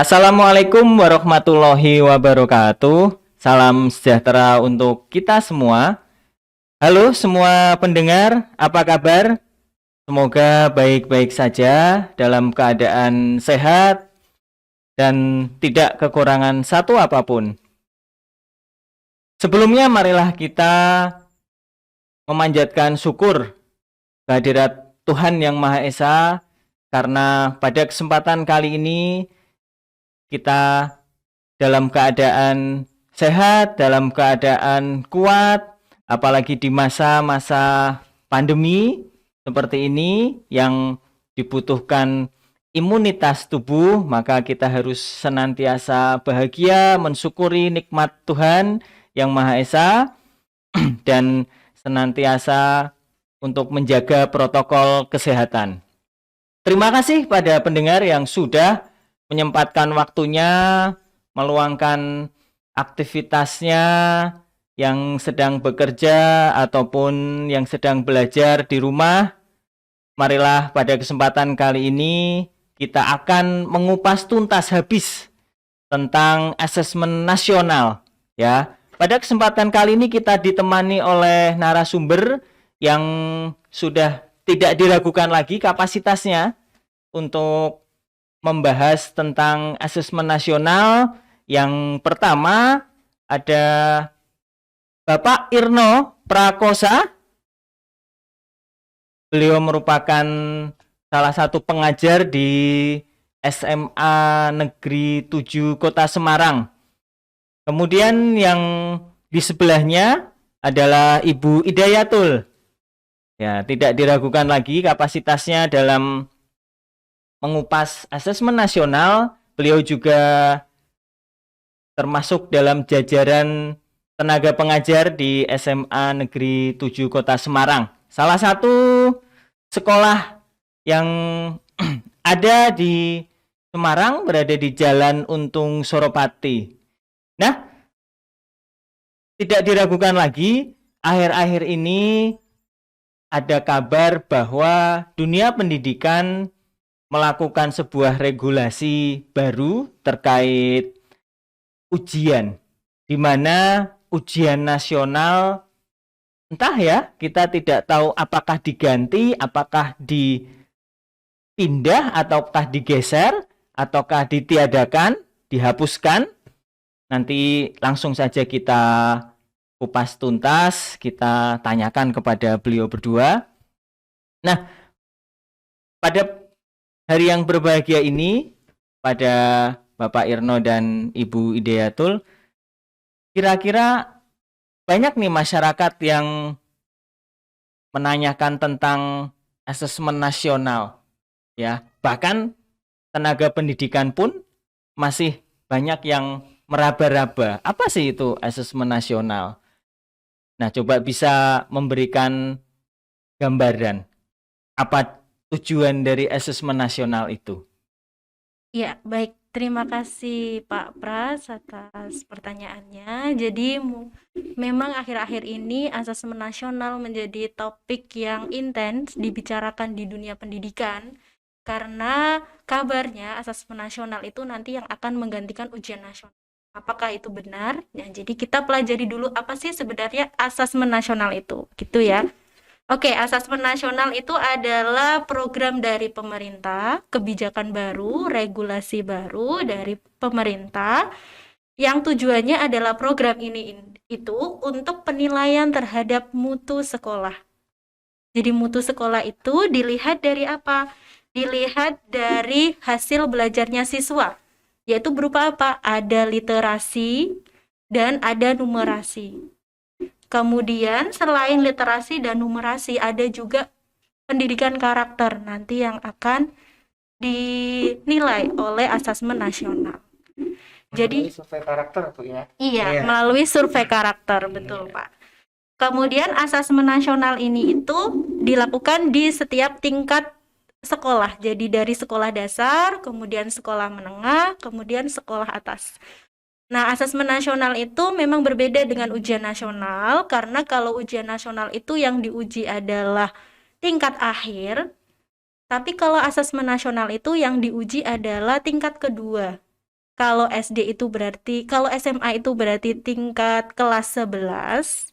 Assalamualaikum warahmatullahi wabarakatuh. Salam sejahtera untuk kita semua. Halo semua pendengar, apa kabar? Semoga baik-baik saja, dalam keadaan sehat, dan tidak kekurangan satu apapun. Sebelumnya marilah kita memanjatkan syukur kehadirat Tuhan Yang Maha Esa, karena pada kesempatan kali ini kita dalam keadaan sehat, dalam keadaan kuat, apalagi di masa-masa pandemi seperti ini yang dibutuhkan imunitas tubuh, maka kita harus senantiasa bahagia, mensyukuri nikmat Tuhan Yang Maha Esa dan senantiasa untuk menjaga protokol kesehatan. Terima kasih pada pendengar yang sudah menyempatkan waktunya, meluangkan aktivitasnya, yang sedang bekerja ataupun yang sedang belajar di rumah. Marilah pada kesempatan kali ini kita akan mengupas tuntas habis tentang asesmen nasional, ya. Pada kesempatan kali ini kita ditemani oleh narasumber yang sudah tidak diragukan lagi kapasitasnya untuk membahas tentang asesmen nasional. Yang pertama ada Bapak Irno Prakosa. Beliau merupakan salah satu pengajar di SMA Negeri 7 Kota Semarang. Kemudian yang di sebelahnya adalah Ibu Idayatul. Ya, tidak diragukan lagi kapasitasnya dalam mengupas asesmen nasional. Beliau juga termasuk dalam jajaran tenaga pengajar di SMA Negeri 7 Kota Semarang. Salah satu sekolah yang ada di Semarang berada di Jalan Untung Suropati. Nah, tidak diragukan lagi, akhir-akhir ini ada kabar bahwa dunia pendidikan melakukan sebuah regulasi baru terkait ujian, di mana ujian nasional, entah ya, kita tidak tahu apakah diganti, apakah dipindah, ataukah digeser, ataukah ditiadakan, dihapuskan. Nanti langsung saja kita kupas tuntas, kita tanyakan kepada beliau berdua. Nah, pada hari yang berbahagia ini, pada Bapak Irno dan Ibu Idayatul, kira-kira banyak nih masyarakat yang menanyakan tentang asesmen nasional, ya. Bahkan tenaga pendidikan pun masih banyak yang meraba-raba. Apa sih itu asesmen nasional? Nah, coba bisa memberikan gambaran apa tujuan dari asesmen nasional itu? Ya, baik. Terima kasih Pak Pras atas pertanyaannya. Jadi memang akhir-akhir ini asesmen nasional menjadi topik yang intens dibicarakan di dunia pendidikan karena kabarnya asesmen nasional itu nanti yang akan menggantikan ujian nasional. Apakah itu benar? Nah, jadi kita pelajari dulu apa sih sebenarnya asesmen nasional itu, gitu ya. Oke, asesmen nasional itu adalah program dari pemerintah, kebijakan baru, regulasi baru dari pemerintah yang tujuannya adalah program ini itu untuk penilaian terhadap mutu sekolah. Jadi mutu sekolah itu dilihat dari apa? Dilihat dari hasil belajarnya siswa, yaitu berupa apa? Ada literasi dan ada numerasi. Kemudian selain literasi dan numerasi ada juga pendidikan karakter nanti yang akan dinilai oleh asesmen nasional. Jadi survei karakter, Bu, ya. iya, melalui survei karakter, betul, Pak. Kemudian asesmen nasional ini itu dilakukan di setiap tingkat sekolah. Jadi dari sekolah dasar, kemudian sekolah menengah, kemudian sekolah atas. Nah, asesmen nasional itu memang berbeda dengan ujian nasional karena kalau ujian nasional itu yang diuji adalah tingkat akhir, tapi kalau asesmen nasional itu yang diuji adalah tingkat kedua. Kalau SD itu berarti, kalau SMA itu berarti tingkat kelas 11.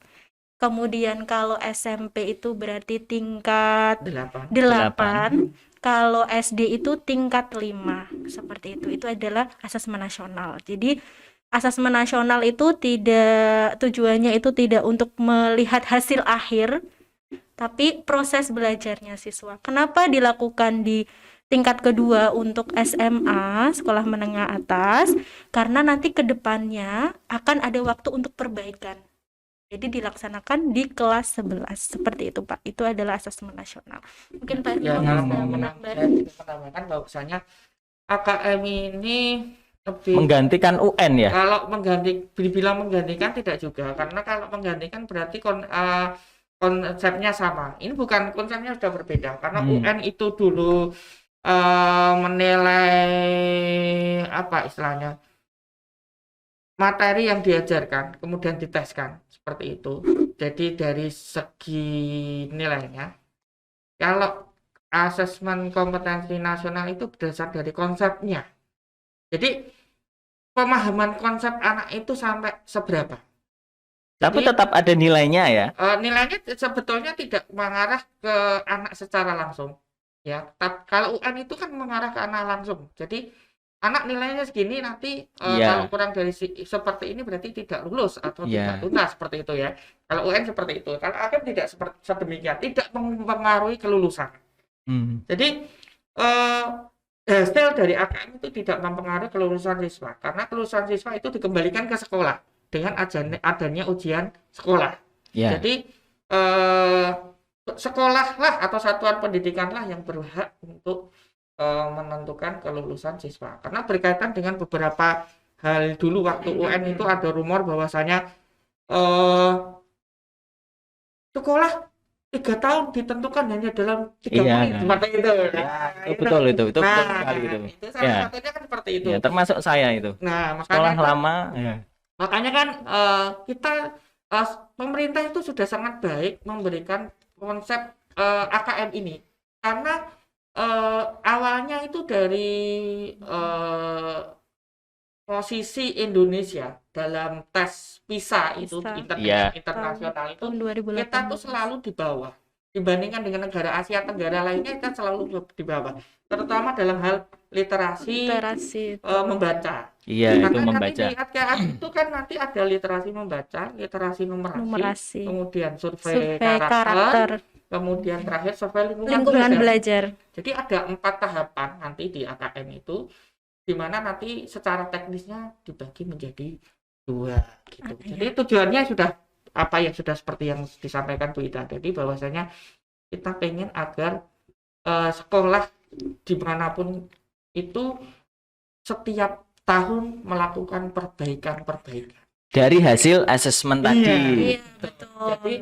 Kemudian kalau SMP itu berarti tingkat 8. 8. Kalau SD itu tingkat 5. Seperti itu. Itu adalah asesmen nasional. Jadi asesmen nasional itu tujuannya itu tidak untuk melihat hasil akhir, tapi proses belajarnya siswa. Kenapa dilakukan di tingkat kedua untuk SMA, sekolah menengah atas? Karena nanti ke depannya akan ada waktu untuk perbaikan. Jadi dilaksanakan di kelas 11. Seperti itu, Pak. Itu adalah asesmen nasional. Mungkin Pak Ya, Irfan kalau bisa mau menambah. menambahkan bahwasanya AKM ini lebih Menggantikan UN ya? Kalau dibilang menggantikan tidak juga, karena kalau menggantikan berarti konsepnya sama. Ini bukan, konsepnya sudah berbeda, karena UN itu dulu menilai apa istilahnya, materi yang diajarkan kemudian diteskan seperti itu. Jadi dari segi nilainya, kalau asesmen kompetensi nasional itu berdasar dari konsepnya. Jadi pemahaman konsep anak itu sampai seberapa. Tapi Jadi, tetap ada nilainya ya. Nilainya sebetulnya tidak mengarah ke anak secara langsung. Ya, kalau UN itu kan mengarah ke anak langsung. Jadi anak nilainya segini, nanti kalau kurang dari seperti ini berarti tidak lulus atau tidak tuntas, seperti itu ya. Kalau UN seperti itu. Kalau AKM tidak seperti sedemikian, tidak mempengaruhi kelulusan. Jadi hasil dari AKM itu tidak mempengaruhi kelulusan siswa, karena kelulusan siswa itu dikembalikan ke sekolah dengan adanya ujian sekolah. Jadi sekolah lah atau satuan pendidikan lah yang berhak untuk menentukan kelulusan siswa, karena berkaitan dengan beberapa hal. Dulu waktu UN itu ada rumor bahwasanya sekolah 3 tahun ditentukan hanya dalam 3 menit, seperti itu. Itu betul betul sekali itu. Itu salah satunya kan seperti itu. Ya, termasuk saya itu. Nah, makanya sekolah kan, lama. Makanya kan kita pemerintah itu sudah sangat baik memberikan konsep AKM ini, karena awalnya itu dari posisi Indonesia dalam tes PISA itu internasional itu kita tuh selalu di bawah dibandingkan dengan negara Asia Tenggara lainnya. Kita selalu di bawah, terutama dalam hal literasi membaca. Karena itu membaca. Nanti di AKM itu kan nanti ada literasi membaca, literasi numerasi, kemudian survei karakter, kemudian terakhir survei lingkungan belajar. Jadi ada 4 tahapan nanti di AKM itu, di mana nanti secara teknisnya dibagi menjadi 2 gitu. Jadi tujuannya sudah seperti yang disampaikan Bu Ita tadi, bahwasanya kita pengen agar sekolah dimanapun itu setiap tahun melakukan perbaikan dari hasil asesmen tadi. Iya, betul. Jadi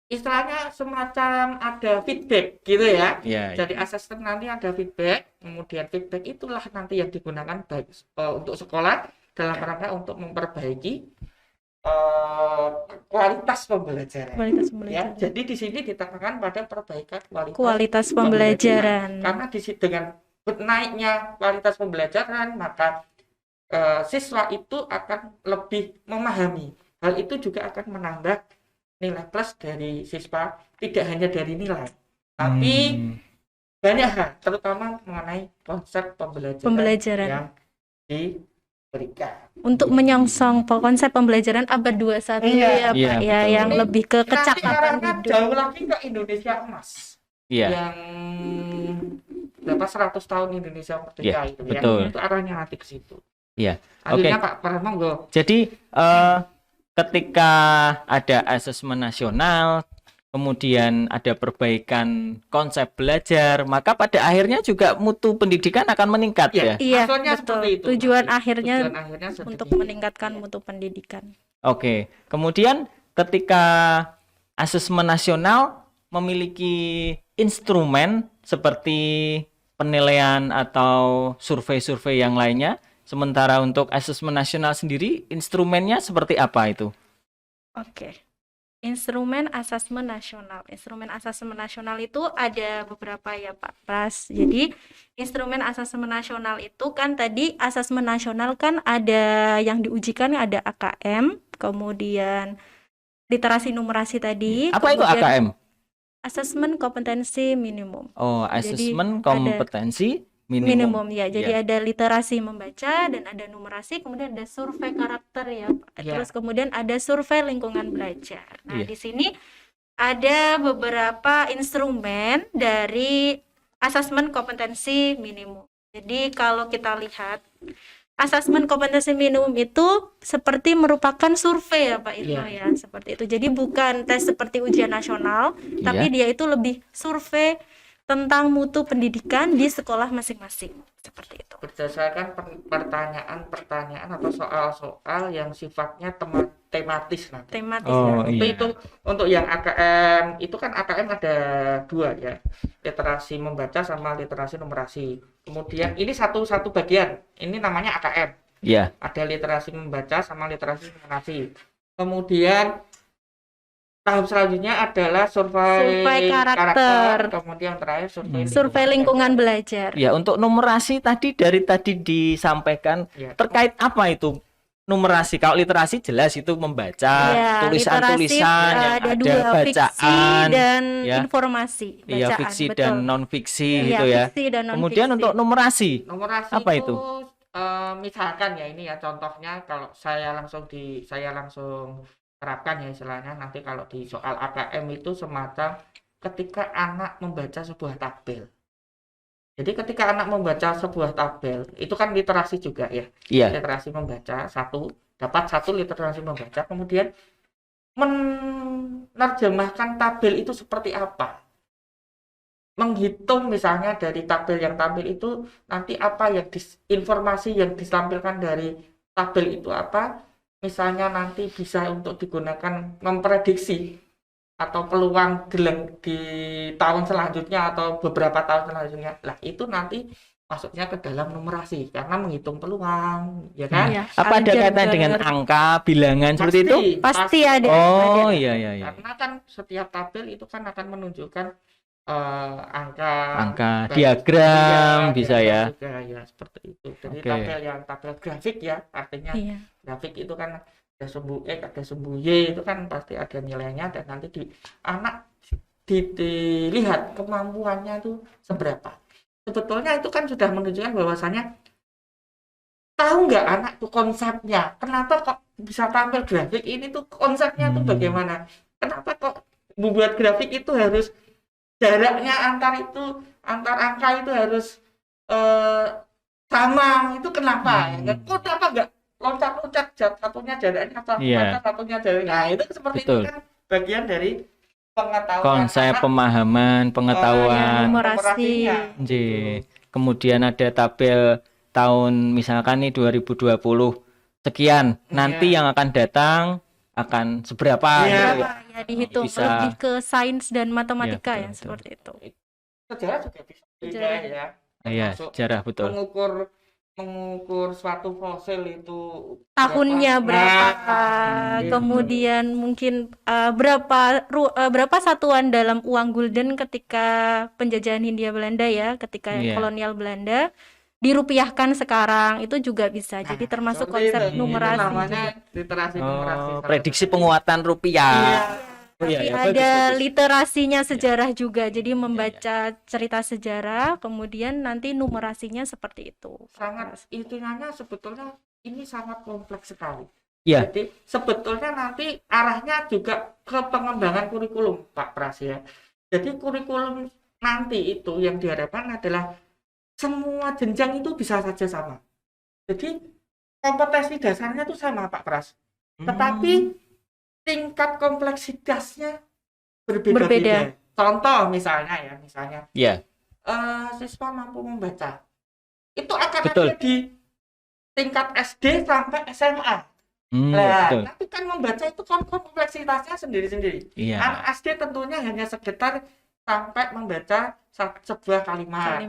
istilahnya semacam ada feedback gitu ya. Jadi asesmen nanti ada feedback, kemudian feedback itulah nanti yang digunakan baik untuk sekolah dalam rangka untuk memperbaiki kualitas pembelajaran. Ya, jadi di sini ditekankan pada perbaikan kualitas pembelajaran. Karena dengan naiknya kualitas pembelajaran, maka siswa itu akan lebih memahami. Hal itu juga akan menambah nilai plus dari siswa, tidak hanya dari nilai, tapi banyak hal, terutama mengenai konsep pembelajaran yang diberikan. Untuk menyongsong konsep pembelajaran abad 21 ya Pak ya, yang lebih ke kecakapan hidup. Jauh lagi ke Indonesia emas. Yang berapa 100 tahun Indonesia merdeka itu ya. Itu arahnya nanti ke situ. Akhirnya Pak Monggo. Jadi ketika ada asesmen nasional, kemudian ada perbaikan konsep belajar, maka pada akhirnya juga mutu pendidikan akan meningkat ya. Iya, betul. Tujuan akhirnya untuk meningkatkan mutu pendidikan. Kemudian ketika asesmen nasional memiliki instrumen seperti penilaian atau survei-survei yang lainnya, sementara untuk asesmen nasional sendiri instrumennya seperti apa itu? Instrumen asesmen nasional. Instrumen asesmen nasional itu ada beberapa ya Pak Pras. Jadi instrumen asesmen nasional itu kan tadi asesmen nasional kan ada yang diujikan ada AKM, kemudian literasi numerasi tadi. Apa itu AKM? Asesmen kompetensi minimum. Oh, asesmen kompetensi minimum ya. Jadi ada literasi membaca dan ada numerasi, kemudian ada survei karakter ya Pak. Terus kemudian ada survei lingkungan belajar. Nah, di sini ada beberapa instrumen dari asesmen kompetensi minimum. Jadi kalau kita lihat asesmen kompetensi minimum itu seperti merupakan survei ya Pak Irno ya, seperti itu. Jadi bukan tes seperti ujian nasional, tapi dia itu lebih survei tentang mutu pendidikan di sekolah masing-masing, seperti itu. Berdasarkan pertanyaan-pertanyaan atau soal-soal yang sifatnya tematis nanti. Tematis ya. Itu untuk yang AKM itu kan AKM ada 2 ya, literasi membaca sama literasi numerasi. Kemudian ini satu bagian, ini namanya AKM. Iya. Ada literasi membaca sama literasi numerasi. Kemudian tahap selanjutnya adalah survei karakter, kemudian terakhir survei lingkungan belajar. Ya, untuk numerasi tadi disampaikan terkait apa itu numerasi? Kalau literasi jelas itu membaca, tulisan-tulisan, ada bacaan dan informasi. Iya, fiksi dan non fiksi gitu ya. Kemudian untuk numerasi apa itu? Misalkan ya ini ya contohnya kalau saya langsung terapkan ya istilahnya nanti kalau di soal AKM itu semacam ketika anak membaca sebuah tabel. Jadi ketika anak membaca sebuah tabel itu kan literasi juga ya. Literasi membaca dapat satu literasi membaca, kemudian menerjemahkan tabel itu seperti apa. Menghitung misalnya dari tabel yang tampil itu nanti apa yang informasi yang ditampilkan dari tabel itu apa. Misalnya nanti bisa untuk digunakan memprediksi atau peluang di tahun selanjutnya atau beberapa tahun selanjutnya. Lah itu nanti masuknya ke dalam numerasi karena menghitung peluang, ya kan? Ya, apa ada kaitan dengan angka, bilangan seperti itu? Pasti ada. Oh iya. Karena kan setiap tabel itu kan akan menunjukkan angka diagram bisa ya. Juga, ya seperti itu. Jadi tabel grafik ya artinya grafik itu kan ada sumbu X ada sumbu Y itu kan pasti ada nilainya dan nanti anak dilihat kemampuannya itu seberapa. Sebetulnya itu kan sudah menunjukkan bahwasannya tahu nggak anak tuh konsepnya, kenapa kok bisa tampil grafik ini tuh konsepnya tuh bagaimana, kenapa kok membuat grafik itu harus jaraknya antar angka itu harus sama, itu kenapa? Kok kenapa nggak loncat-loncat satunya jaraknya satunya jaraknya? Nah itu seperti itu kan bagian dari pengetahuan konsep pemahaman pengetahuan numerasi. Kemudian ada tabel tahun misalkan nih 2020 sekian, nanti yang akan datang akan seberapa ya dihitung lebih ke sains dan matematika ya seperti itu. Sejarah juga bisa ya. Iya, sejarah betul. Mengukur suatu fosil itu tahunnya berapa, kemudian mungkin berapa satuan dalam uang gulden ketika penjajahan Hindia Belanda ya, ketika kolonial Belanda dirupiahkan sekarang itu juga bisa. Jadi termasuk konsep numerasi. Namanya literasi numerasi. Prediksi penguatan rupiah. Ada literasinya sejarah juga. Jadi membaca cerita sejarah, kemudian nanti numerasinya seperti itu. Sangat intinya sebetulnya ini sangat kompleks sekali. Jadi sebetulnya nanti arahnya juga ke pengembangan kurikulum Pak Pras ya. Jadi kurikulum nanti itu yang diharapkan adalah semua jenjang itu bisa saja sama. Jadi kompetensi dasarnya itu sama Pak Pras. Tetapi tingkat kompleksitasnya berbeda-beda. Contoh misalnya siswa mampu membaca. Itu akan ada di tingkat SD sampai SMA. Tapi kan membaca itu kan kompleksitasnya sendiri-sendiri. Anak SD tentunya hanya sekitar sampai membaca sebuah kalimat.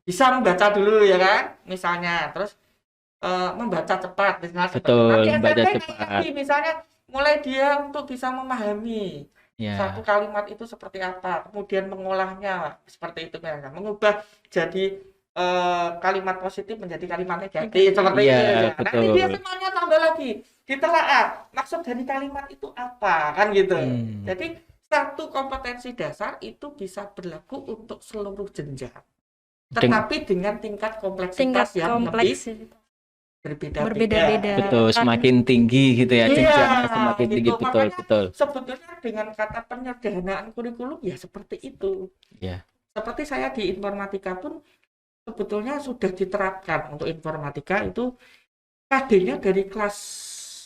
Bisa membaca dulu ya kan, misalnya, terus membaca cepat misalnya. Betul, nanti membaca cepat. Misalnya mulai dia untuk bisa memahami satu kalimat itu seperti apa, kemudian mengolahnya seperti itu, mengubah jadi kalimat positif menjadi kalimat negatif seperti itu. Nanti dia semuanya tambah lagi ditelaah maksud dari kalimat itu apa, kan gitu. Jadi satu kompetensi dasar itu bisa berlaku untuk seluruh jenjang, tetapi dengan tingkat kompleksitas yang lebih berbeda-beda. Betul, semakin tinggi gitu ya, jenjangnya semakin tinggi, betul. Sebetulnya dengan kata penyederhanaan kurikulum ya seperti itu. Seperti saya di informatika pun sebetulnya sudah diterapkan untuk informatika itu KD-nya dari kelas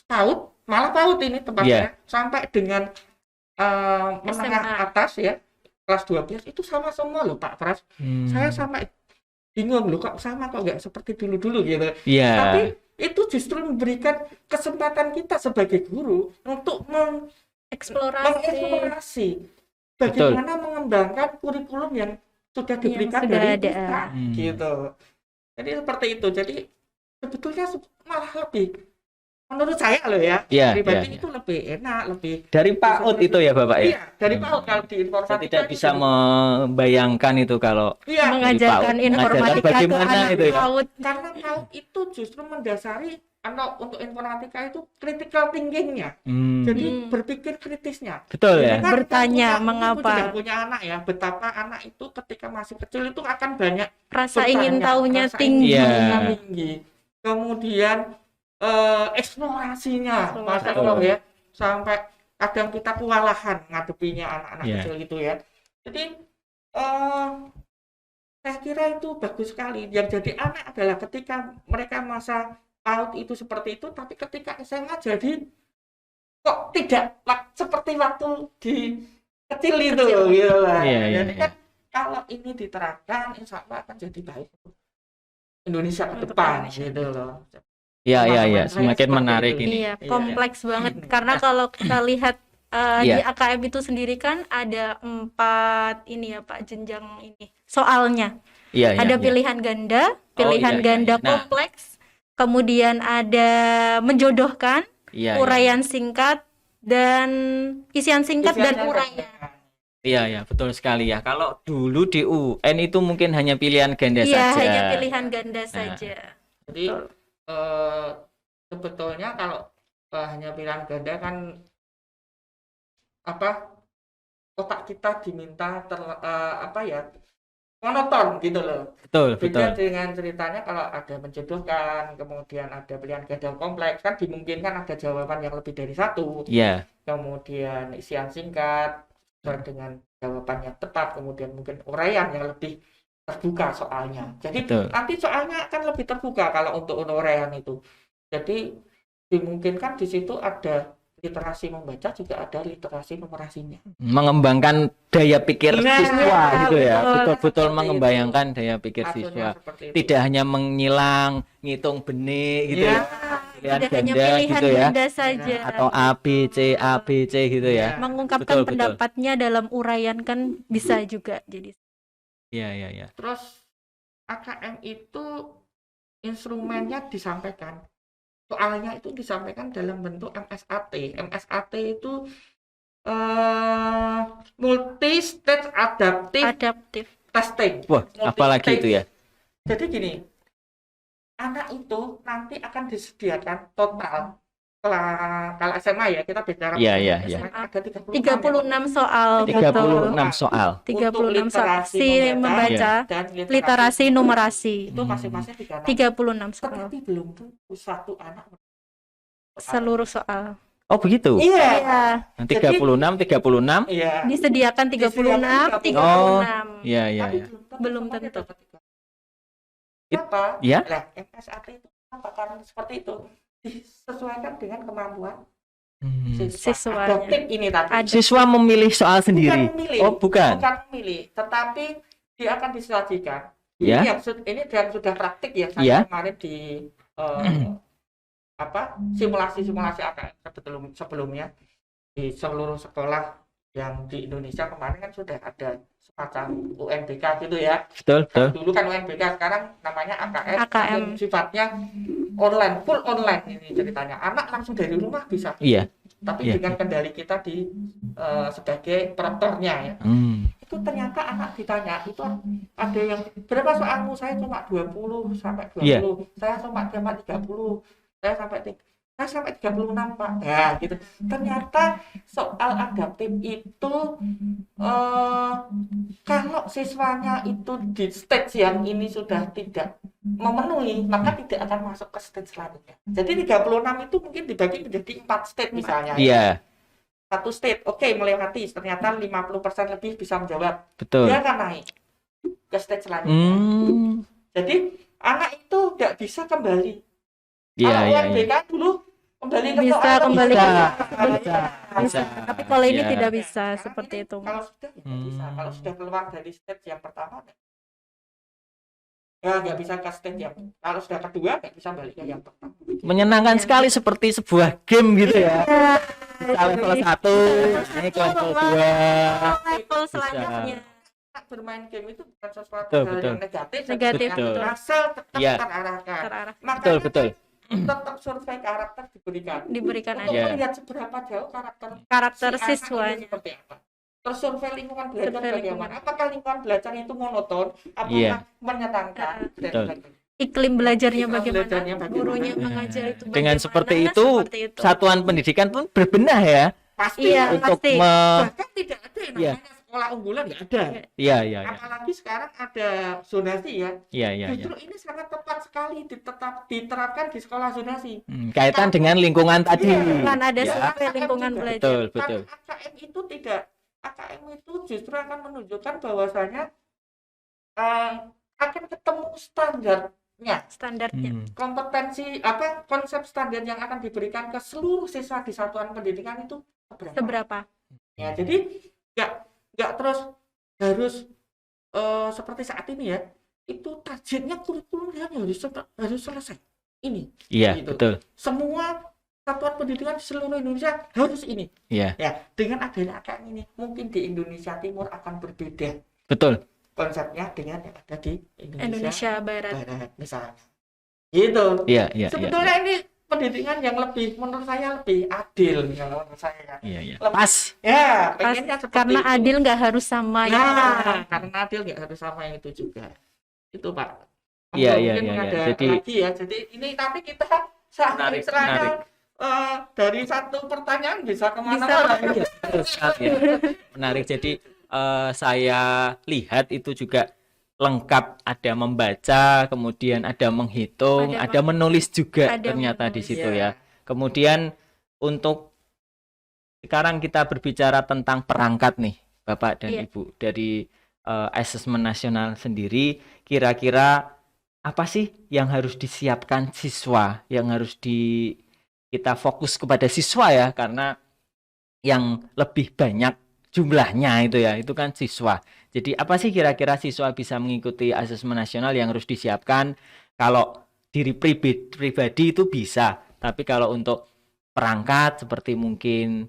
PAUD, malah PAUD ini tempatnya, sampai dengan menengah atas ya, kelas 12 itu sama semua loh Pak Pras. Saya sampai bingung loh, kok sama, kok nggak seperti dulu-dulu gitu. Tapi itu justru memberikan kesempatan kita sebagai guru untuk mengeksplorasi bagaimana mengembangkan kurikulum yang sudah diberikan dari kita gitu. Jadi seperti itu. Jadi sebetulnya malah lebih, menurut saya loh ya, pribadi itu lebih enak, lebih dari PAUD itu ya Bapak ya. Iya, dari PAUD. Kalau di informatika saya tidak bisa membayangkan itu kalau mengajarkan informatika bagaimana ke itu ya. PAUD. Karena PAUD itu justru mendasari untuk informatika itu critical thinking-nya. Jadi berpikir kritisnya. Betul ya. Kan bertanya mengapa. Tidak punya anak ya, betapa anak itu ketika masih kecil itu akan banyak rasa ingin tahunya tinggi. Kemudian eksplorasinya, Masya Allah ya, sampai kadang kita kewalahan ngadepinya anak-anak kecil itu ya. Jadi saya kira itu bagus sekali. Yang jadi aneh adalah ketika mereka masa PAUD itu seperti itu, tapi ketika SMA jadi kok tidak seperti waktu di kecil itu gitu lah. Jadi kan kalau ini diterapkan, insya Allah akan jadi baik Indonesia ke depan gitu loh. Iya, semakin menarik ini. Iya, kompleks banget. Karena kalau kita lihat di AKM itu sendiri kan ada 4 ini ya Pak, jenjang ini soalnya. Ada pilihan ganda, ganda kompleks, kemudian ada menjodohkan, uraian singkat, dan isian singkat dan uraian. Iya, betul sekali ya. Kalau dulu di UN itu mungkin hanya pilihan ganda saja. Iya, hanya pilihan ganda saja. Jadi sebetulnya kalau hanya pilihan ganda kan otak kita diminta monoton gitu loh. Beda dengan ceritanya kalau ada menjodohkan, kemudian ada pilihan ganda kompleks, kan dimungkinkan ada jawaban yang lebih dari satu. Kemudian isian singkat dengan jawaban yang tepat, kemudian mungkin uraian yang lebih terbuka soalnya. Jadi nanti soalnya akan lebih terbuka kalau untuk uraian itu. Jadi dimungkinkan di situ ada literasi membaca, juga ada literasi numerasinya. Mengembangkan daya pikir siswa gitu ya. Betul-betul mengembangkan daya pikir siswa. Tidak hanya menyilang, ngitung benih gitu ya. Tidak hanya pilihan ganda saja. Atau A, B, C gitu ya. Mengungkapkan pendapatnya dalam uraian kan bisa juga jadi. Iya. Terus AKM itu instrumennya disampaikan. Soalnya itu disampaikan dalam bentuk MSAT. MSAT itu multi stage adaptive testing. Wah, apalagi itu ya. Jadi gini, anak itu nanti akan disediakan total kalau SMA ya, kita bicara ada 36 soal. 36 soal. 36 soal membaca dan literasi numerasi. Itu masing-masing 36 soal. Tapi belum tentu satu anak seluruh soal. Oh begitu? Iya. 36. Iya. Disediakan 36. Iya. Belum tentu. Kenapa? Nah, MSAT itu karena seperti itu disesuaikan dengan kemampuan siswanya. Ini tadi. Siswa memilih soal sendiri. Bukan memilih, tetapi dia akan disajikan. Ini yang sudah praktik ya, saya kemarin di simulasi AKM sebelumnya di seluruh sekolah yang di Indonesia. Kemarin kan sudah ada semacam UNBK gitu ya. Betul. Dulu kan UNBK, sekarang namanya AKM. Sifatnya online, full online ini ceritanya. Anak langsung dari rumah bisa. Iya. Tapi dengan kendali kita di sebagai perektornya ya. Itu ternyata anak ditanya, itu ada yang berapa soalmu, saya cuma 20 sampai 20, saya cuma 30, saya sampai 36 Pak. Nah gitu. Ternyata soal adaptif itu kalau siswanya itu di stage yang ini sudah tidak memenuhi, maka tidak akan masuk ke stage selanjutnya. Jadi 36 itu mungkin dibagi menjadi 4 stage misalnya. Iya. Satu state, oke, melewati, ternyata 50% lebih bisa menjawab. Betul. Dia akan naik ke stage selanjutnya. Jadi anak itu nggak bisa kembali. Kalau UNBK dulu kembali ke bisa soal kembali bisa. Tapi kalau ini tidak bisa seperti itu. Kalau sudah ya bisa. Kalau sudah keluar dari stage yang pertama ya nggak bisa ke stage yang, kalau sudah kedua nggak bisa balik ke yang pertama. Menyenangkan sekali seperti sebuah game gitu ya. Level 1 naik ke level 2, level selanjutnya. Bermain game itu bukan sesuatu hal yang negatif. Asal tetap terarahkan. Betul. Tetap survei karakter diberikan untuk melihat seberapa jauh karakter siswanya seperti apa. Terus survei lingkungan belajar bagaimana? Apakah lingkungan belajar itu monoton? Apakah menyenangkan? Iklim belajarnya bagaimana? Gurunya mengajar itu bagaimana? Dengan seperti itu, satuan pendidikan pun berbenah ya. Pasti untuk pasti. Bahkan tidak ada yang namanya sekolah unggulan, nggak ada. Iya. Apalagi sekarang ada zonasi ya. Iya. Justru ini sangat tepat sekali diterapkan di sekolah zonasi. Kaitan dengan lingkungan tadi. Kan ada survei lingkungan belajar. Betul. AKM itu justru akan menunjukkan bahwasanya akan ketemu standarnya. Kompetensi konsep standar yang akan diberikan ke seluruh siswa di satuan pendidikan itu seberapa? Ya, jadi nggak terus harus seperti saat ini ya. Itu targetnya kurikulumnya harus selesai. Ini. Iya, gitu. Betul. Semua satuan pendidikan di seluruh Indonesia harus ini. Iya. Ya, dengan adanya AKM ini mungkin di Indonesia Timur akan berbeda. Betul. Konsepnya dengan yang ada di Indonesia Barat misalnya. Gitu. Iya. Sebetulnya ini pendidikan yang menurut saya lebih adil kalau menurut saya. Iya. Pas. Ya, karena itu. Adil nggak harus sama karena adil nggak harus sama yang itu juga. Itu Pak. Iya. Jadi ini nanti kita menarik. Dari satu pertanyaan bisa kemana-mana. Menarik. Jadi saya lihat itu juga lengkap, ada membaca, kemudian ada menghitung, ada menulis juga ternyata di situ ya. Kemudian untuk sekarang kita berbicara tentang perangkat nih, Bapak dan Ibu, dari asesmen nasional sendiri, kira-kira apa sih yang harus disiapkan siswa, yang harus kita fokus kepada siswa ya, karena yang lebih banyak jumlahnya itu kan siswa. Jadi apa sih kira-kira siswa bisa mengikuti asesmen nasional yang harus disiapkan? Kalau diri pribadi itu bisa, tapi kalau untuk perangkat seperti mungkin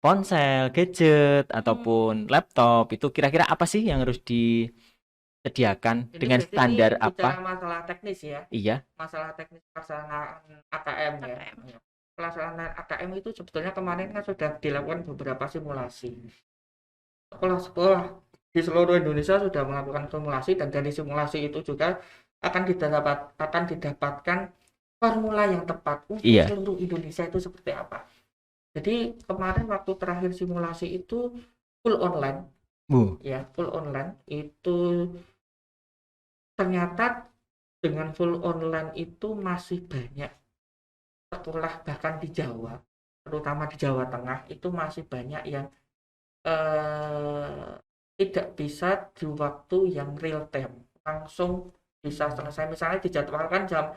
ponsel, gadget ataupun laptop, itu kira-kira apa sih yang harus disediakan dengan standar apa? Masalah teknis ya. Iya. Masalah teknis pelaksanaan AKM ya. Pelaksanaan AKM itu sebetulnya kemarin kan sudah dilakukan beberapa simulasi. Sekolah-sekolah di seluruh Indonesia sudah melakukan simulasi, dan dari simulasi itu juga akan didapatkan formula yang tepat untuk seluruh Indonesia itu seperti apa. Jadi kemarin waktu terakhir simulasi itu full online. Ya, full online itu ternyata dengan full online itu masih banyak sekolah, bahkan di Jawa, terutama di Jawa Tengah, itu masih banyak yang tidak bisa di waktu yang real time langsung bisa selesai. Misalnya dijadwalkan jam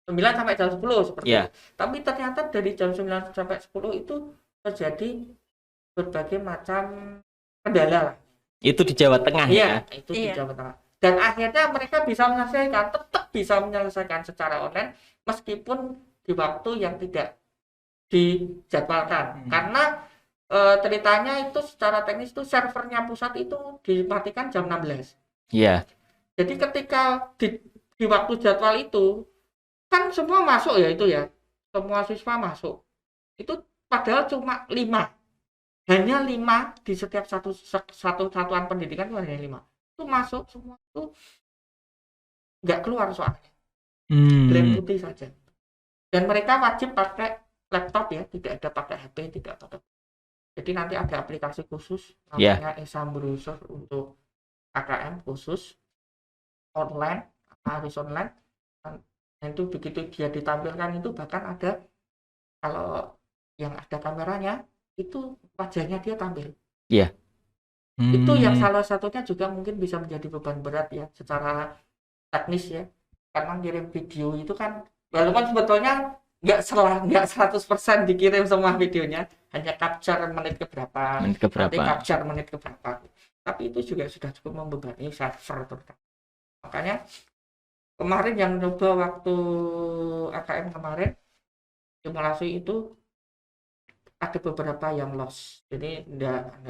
9 sampai jam 10 seperti itu. Tapi ternyata dari jam 9 sampai 10 itu terjadi berbagai macam kendala lah. Itu di Jawa Tengah ya? Itu di Jawa Tengah. Dan akhirnya mereka tetap bisa menyelesaikan secara online meskipun di waktu yang tidak dijadwalkan. Karena ceritanya itu secara teknis itu servernya pusat itu dimatikan jam 16. Iya. Jadi ketika di waktu jadwal itu kan semua masuk ya itu ya, semua siswa masuk itu, padahal cuma 5, hanya 5 di setiap satu satuan pendidikan itu hanya 5 itu masuk semua, itu nggak keluar soalnya, klaim putih saja, dan mereka wajib pakai laptop ya, tidak ada pakai HP, tidak pakai. Jadi nanti ada aplikasi khusus namanya Exam Browser untuk AKM khusus online, harus online. Dan itu begitu dia ditampilkan itu bahkan ada, kalau yang ada kameranya itu wajahnya dia tampil. Iya. Itu yang salah satunya juga mungkin bisa menjadi beban berat ya secara teknis ya. Karena kirim video itu kan walaupun sebetulnya nggak 100% dikirim semua videonya, hanya capture menit keberapa, nanti capture menit keberapa, tapi itu juga sudah cukup membebani server terutama. Makanya kemarin yang coba waktu AKM kemarin simulasi itu ada beberapa yang lost, jadi enggak.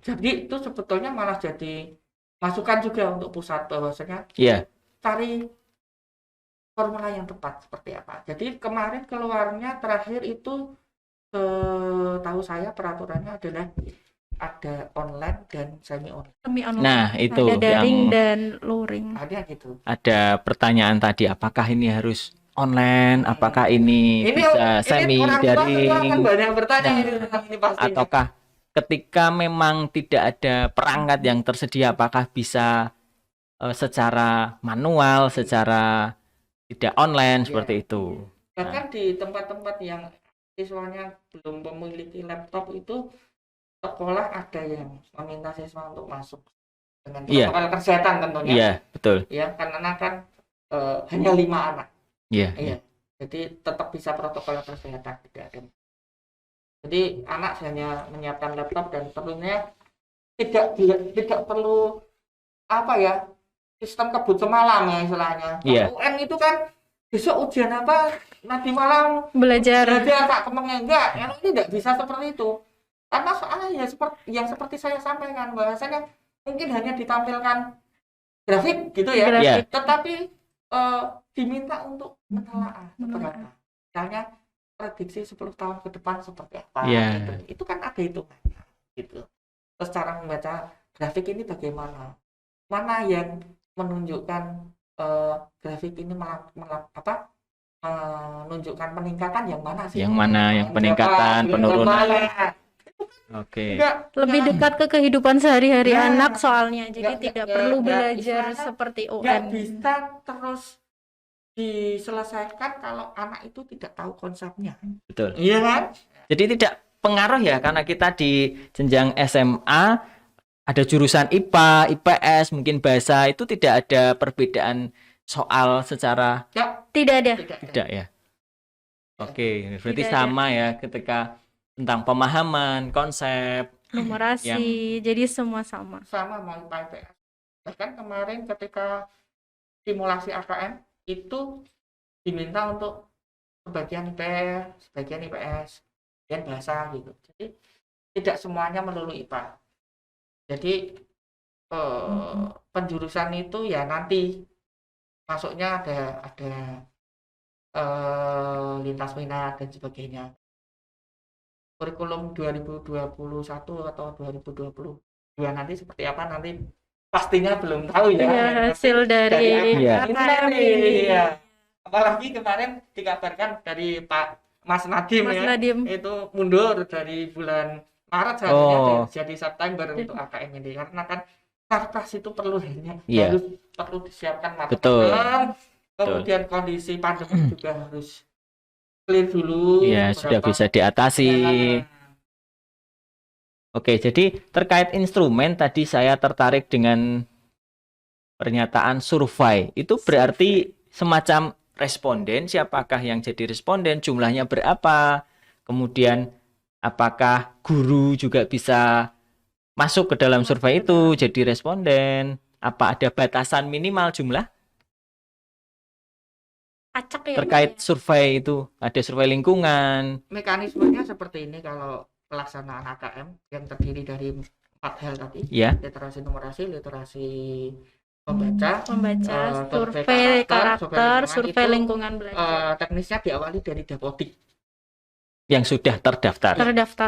Jadi itu sebetulnya malah jadi masukan juga untuk pusat, bahwasanya cari formula yang tepat seperti apa. Jadi kemarin keluarnya terakhir itu tahu saya peraturannya adalah ada online dan semi online. Nah, itu ada daring dan luring. Ada gitu. Ada pertanyaan tadi, apakah ini harus online, apakah ini bisa semi daring? Banyak bertanya ini pasti. Ataukah ketika memang tidak ada perangkat yang tersedia, apakah bisa secara manual, secara tidak online seperti itu. Bahkan di tempat-tempat yang siswanya belum memiliki laptop itu, sekolah ada yang meminta siswa untuk masuk dengan protokol kesehatan tentunya. Iya, betul. Ya, karena kan hanya 5 anak. Iya. Jadi tetap bisa protokol kesehatan, tidak ada. Jadi anak hanya menyiapkan laptop dan tentunya tidak perlu sistem kebut semalam ya istilahnya. UN itu kan besok ujian apa, nanti malam belajar tak kemengnya, enggak, yang ini tidak bisa seperti itu. Karena soalnya ya seperti saya sampaikan, bahwasanya mungkin hanya ditampilkan grafik gitu ya, tetapi diminta untuk menelaah beberapa. Misalnya prediksi 10 tahun ke depan seperti apa gitu. Itu kan ada hitungannya gitu. Terus cara membaca grafik ini bagaimana? Mana yang menunjukkan grafik ini menunjukkan peningkatan, yang mana sih? Yang mana yang peningkatan, penurunan? Oke. Lebih dekat ke kehidupan sehari-hari anak soalnya, jadi tidak perlu belajar seperti UN. Nggak bisa terus diselesaikan kalau anak itu tidak tahu konsepnya. Betul. Iya kan? Jadi tidak pengaruh ya, karena kita di jenjang SMA ada jurusan IPA, IPS, mungkin bahasa, itu tidak ada perbedaan soal secara tidak ada. Tidak ya. Oke, berarti sama ya ketika tentang pemahaman, konsep, numerasi, jadi semua sama. Sama mau IPA, IPS. Bahkan kemarin ketika simulasi AKM itu diminta untuk sebagian IPS, sebagian IPS, dan bahasa gitu. Jadi tidak semuanya melulu IPA. Jadi penjurusan itu ya nanti masuknya ada lintas minat dan sebagainya. Kurikulum 2021 atau 2022 nanti seperti apa nanti pastinya belum tahu ya. Hasil dari AKM ini. Ya. Apalagi kemarin dikabarkan dari Pak Mas Nadiem itu mundur dari bulan Maret seharusnya jadi September untuk AKM ini, karena kan kertas itu harus perlu disiapkan matang, kemudian kondisi pandemi juga harus clear dulu. Iya, sudah bisa diatasi. Oke, jadi terkait instrumen tadi saya tertarik dengan pernyataan survei. Itu berarti semacam responden, siapakah yang jadi responden, jumlahnya berapa, kemudian apakah guru juga bisa masuk ke dalam survei itu jadi responden, apa ada batasan minimal jumlah? Acak ya, terkait survei itu, ada survei lingkungan. Mekanismenya seperti ini kalau pelaksanaan AKM yang terdiri dari 4 hal tadi, literasi numerasi, literasi survei karakter, survei lingkungan belajar. Teknisnya diawali dari Dapodik yang sudah terdaftar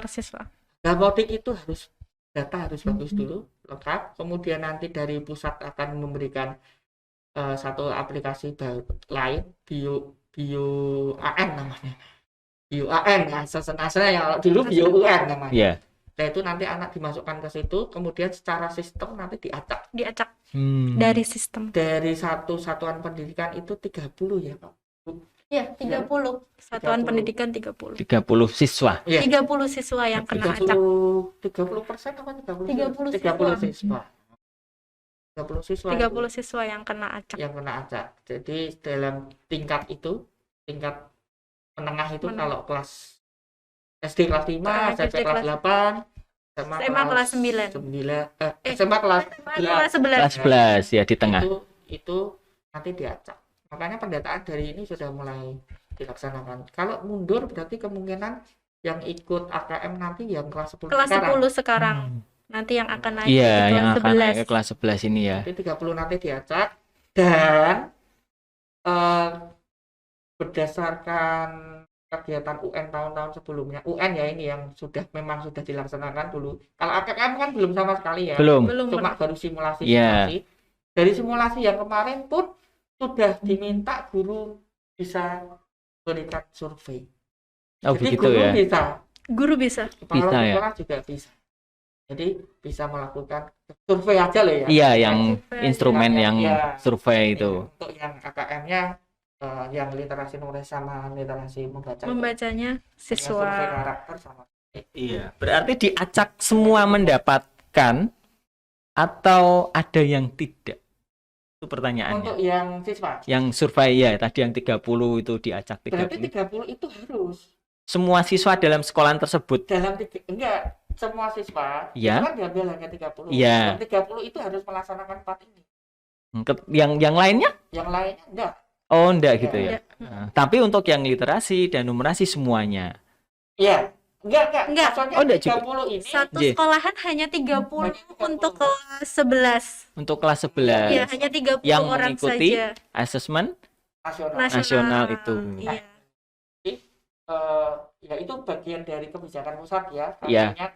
siswa. Dapodik itu data harus bagus dulu, lengkap. Kemudian nanti dari pusat akan memberikan satu aplikasi lain, Bio AN namanya. Bio AN, asasnya yang dulu Bio UN namanya. Yeah. Nah itu nanti anak dimasukkan ke situ, kemudian secara sistem nanti diacak. Dari sistem. Dari satu satuan pendidikan itu 30 ya Pak? Iya, 30. Satuan 30. Pendidikan 30. 30 siswa. Ya. 30 siswa yang kena acak. 30% apa 30 siswa. 30 siswa. 30 siswa yang kena acak. Jadi dalam tingkat menengah itu kalau kelas SD kelas 5, SMP kelas 8, SMA kelas 9. SMA kelas 11 ya di tengah. Itu nanti diacak. Makanya pendataan dari ini sudah mulai dilaksanakan. Kalau mundur berarti kemungkinan yang ikut AKM nanti yang kelas 10 sekarang. Nanti yang akan naik ke kelas yang 11. Akan naik ke kelas 11 ini ya. Jadi 30 nanti diacak dan berdasarkan kegiatan UN tahun-tahun sebelumnya. UN ya ini yang memang sudah dilaksanakan dulu. Kalau AKM kan belum sama sekali ya. Belum. Cuma baru simulasi. Dari simulasi yang kemarin pun sudah diminta guru bisa berikan survei. Oh, jadi begitu ya. Guru bisa. Kepala sekolah juga bisa. Jadi bisa melakukan survei aja loh ya. Iya, yang instrumen yang survei itu. Untuk yang AKM-nya yang literasi nulis sama literasi membacanya siswa. Survei karakter sama. Iya, berarti diacak semua mendapatkan atau ada yang tidak? Itu pertanyaannya. Untuk yang siswa. Yang survei ya, tadi yang 30 itu diacak 30. Berarti 30 itu harus. Semua siswa dalam sekolahan tersebut. Enggak, semua siswa. Ya. Itu kan diambil hanya 30. Iya. Yang 30 itu harus melaksanakan 4 ini. Yang lainnya? Yang lainnya enggak. Oh, enggak gitu ya. Nah, tapi untuk yang literasi dan numerasi semuanya. Iya. Enggak. Oh, enggak 30 ini. Satu sekolahan hanya 30 untuk kelas 11. Untuk kelas 11. Iya, hanya 30 yang orang mengikuti saja. Asesmen nasional itu. Iya. Ya itu bagian dari kebijakan pusat ya. Artinya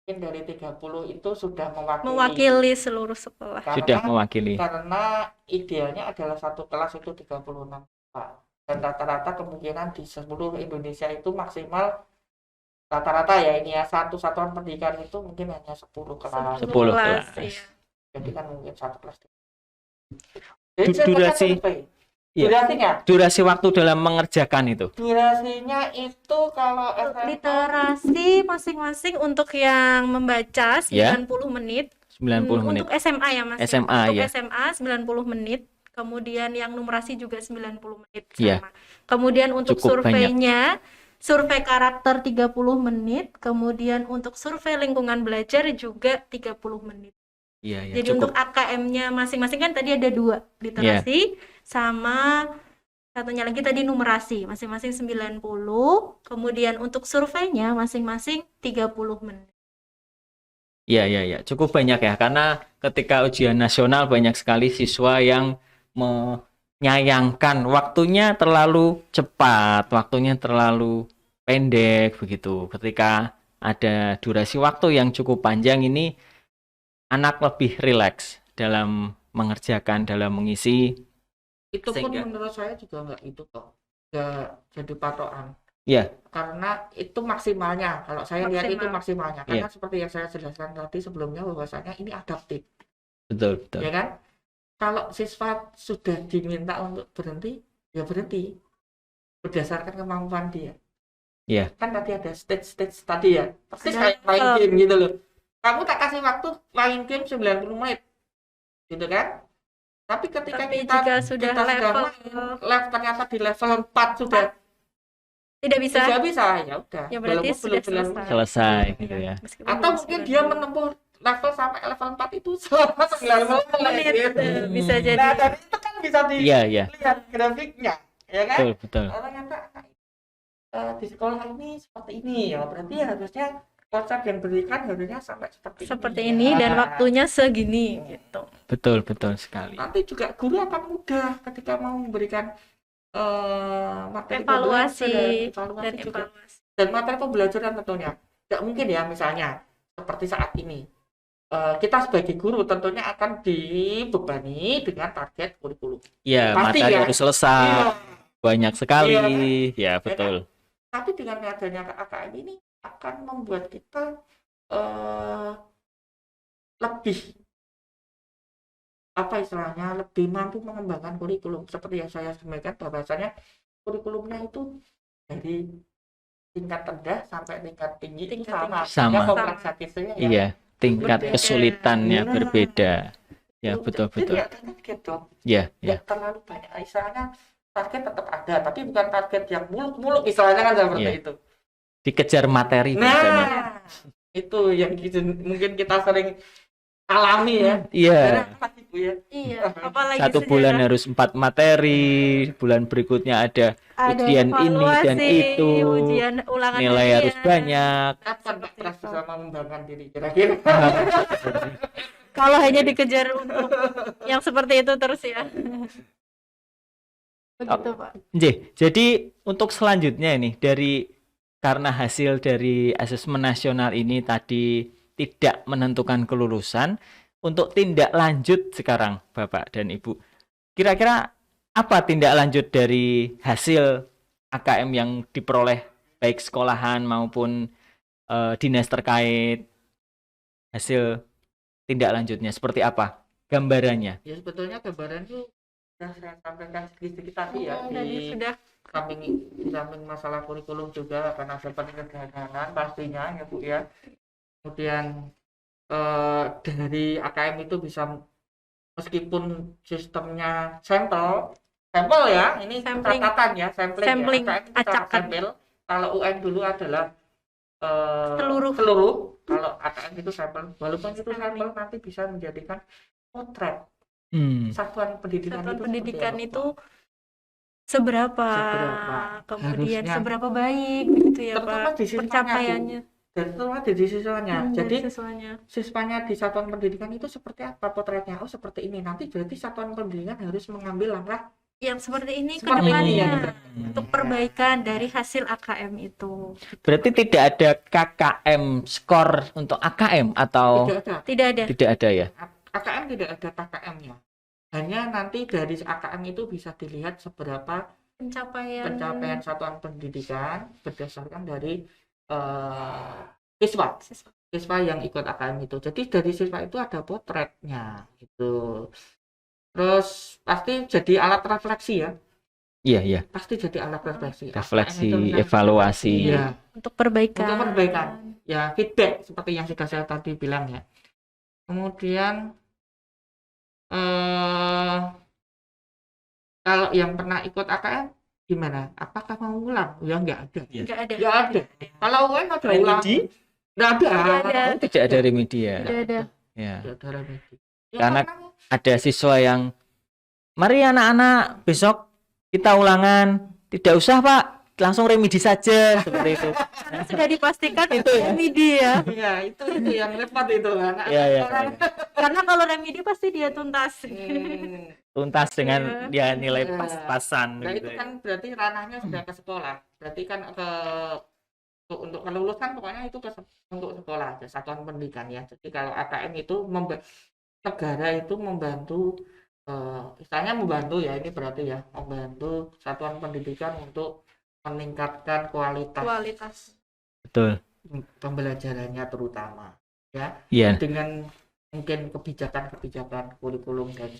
mungkin dari 30 itu sudah mewakili seluruh sekolah. Sudah mewakili. Karena idealnya adalah satu kelas itu 36 Pak. Dan rata-rata kemungkinan di seluruh Indonesia itu maksimal rata-rata ya ini ya satu satuan pendidikan itu mungkin hanya 10 kelas. 10 kelas. Iya. Jadi kan mungkin satu kelas. Durasi waktu dalam mengerjakan itu. Durasinya itu kalau literasi masing-masing untuk yang membaca 90 menit. 90 menit. Untuk SMA ya Mas. SMA untuk ya. SMA 90 menit. Kemudian yang numerasi juga 90 menit sama. Ya. Kemudian untuk cukup surveinya survei karakter 30 menit, kemudian untuk survei lingkungan belajar juga 30 menit. Iya, jadi cukup. Untuk AKM-nya masing-masing kan tadi ada 2, literasi sama satunya lagi tadi numerasi, masing-masing 90. Kemudian untuk surveinya masing-masing 30 menit. Iya, cukup banyak ya, karena ketika ujian nasional banyak sekali siswa yang menyayangkan waktunya terlalu cepat, waktunya terlalu pendek begitu. Ketika ada durasi waktu yang cukup panjang ini, anak lebih rileks dalam mengerjakan, dalam mengisi. Itu pun menurut saya juga enggak itu kok. Enggak jadi patokan. Iya. Karena itu maksimalnya. Kalau saya lihat itu maksimalnya. Karena seperti yang saya jelaskan tadi sebelumnya bahwasanya ini adaptif. Betul. Ya kan? Kalau siswa sudah diminta untuk berhenti, ya berhenti. Berdasarkan kemampuan dia. Iya. Kan tadi ada stage tadi ya. Persis kayak main game gitu loh. Kamu tak kasih waktu main game 90 menit. Gitu kan? Tapi ketika kita sudah ternyata di level 4 sudah tidak bisa. Ya udah. Ya berarti sudah selesai gitu ya. Atau mungkin dia menempuh level sampai level 4 itu selama 90 menit. Bisa jadi. Nah, dan itu kan bisa dilihat grafiknya, ya kan? Betul. Ternyata di sekolah ini seperti ini ya, berarti harusnya konsep yang berikan harusnya sampai seperti ini dan waktunya segini gitu. Betul sekali. Nanti juga guru akan mudah ketika mau memberikan materi evaluasi dan materi pembelajaran tentunya. Tidak mungkin ya misalnya seperti saat ini kita sebagai guru tentunya akan dibebani dengan target kurikulum. Ya, pasti materi harus selesai. Banyak sekali. Ya, betul. Tapi dengan adanya AKM ini akan membuat kita lebih lebih mampu mengembangkan kurikulum. Seperti yang saya sampaikan bahwasanya kurikulumnya itu dari tingkat rendah sampai tingkat tinggi itu sama. Kompleksitasnya iya, tingkat kesulitannya berbeda. Ya, betul. Tidak target dong. Ya. Terlalu banyak. Istilahnya target tetap ada, tapi bukan target yang muluk-muluk istilahnya kan seperti itu. Dikejar materi biasanya. Itu yang mungkin kita sering alami ya. Iya. Iya. Apalagi 1 bulan harus 4 materi, bulan berikutnya ada ujian ini dan itu, ujian ulangan nilai harus banyak. Kapan Pak Pras bisa mengembangkan diri kira-kira? Kalau hanya dikejar untuk yang seperti itu terus ya. Begitu Pak. Jadi untuk selanjutnya ini karena hasil dari asesmen nasional ini tadi tidak menentukan kelulusan, untuk tindak lanjut sekarang Bapak dan Ibu, kira-kira apa tindak lanjut dari hasil AKM yang diperoleh baik sekolahan maupun dinas terkait, hasil tindak lanjutnya seperti apa gambarannya? Ya sebetulnya gambaran itu sudah saya sampaikan sedikit tadi ya, di samping masalah kurikulum juga akan ada penyederhanaan pastinya ya Bu ya. Kemudian dari AKM itu bisa, meskipun sistemnya sampel ya, ini catatan ya, sampling ya. AKM itu sampel. Kalau UN dulu adalah seluruh. Kalau AKM itu sampel, walaupun itu sampel nanti bisa menjadikan potret satuan pendidikan itu seberapa kemudian harusnya, seberapa baik gitu ya Pak pencapaiannya. Dan terutama di siswanya. Jadi siswanya di satuan pendidikan itu seperti apa potretnya? Oh seperti ini. Nanti berarti satuan pendidikan harus mengambil langkah yang seperti ini ke depannya untuk perbaikan dari hasil AKM itu. Berarti tidak ada KKM skor untuk AKM atau tidak ada ya? AKM tidak ada KKM-nya. Hanya nanti dari AKM itu bisa dilihat seberapa pencapaian satuan pendidikan berdasarkan dari siswa yang ikut AKM itu. Jadi dari siswa itu ada potretnya gitu. Terus pasti jadi alat refleksi ya. Iya. Pasti jadi alat refleksi. Evaluasi. Ya. Untuk perbaikan. Ya, feedback seperti yang sudah saya tadi bilang ya. Kemudian kalau yang pernah ikut AKM gimana? Apakah mau ulang? Ya enggak ada. Kalau UN ada ulang. Enggak ada. Tidak ada remedi ya. Tidak ada. Ya. Tidak ada remedi. Karena ada siswa yang, mari anak-anak besok kita ulangan. Tidak usah Pak, langsung remedi saja seperti itu. Sudah dipastikan itu remedi ya. Iya, itu yang repot itu anak. Iya. Karena kalau remedi pasti dia tuntas. Tuntas dengan dia nilai pas-pasan. Nah gitu. Itu kan berarti ranahnya sudah ke sekolah. Berarti kan untuk kelulusan pokoknya itu untuk sekolah aja, satuan pendidikan ya. Jadi kalau AKM itu negara itu membantu, istilahnya membantu ya, ini berarti ya membantu satuan pendidikan untuk meningkatkan kualitas. Betul. Pembelajarannya terutama ya. Iya. Dengan mungkin kebijakan kurikulum dan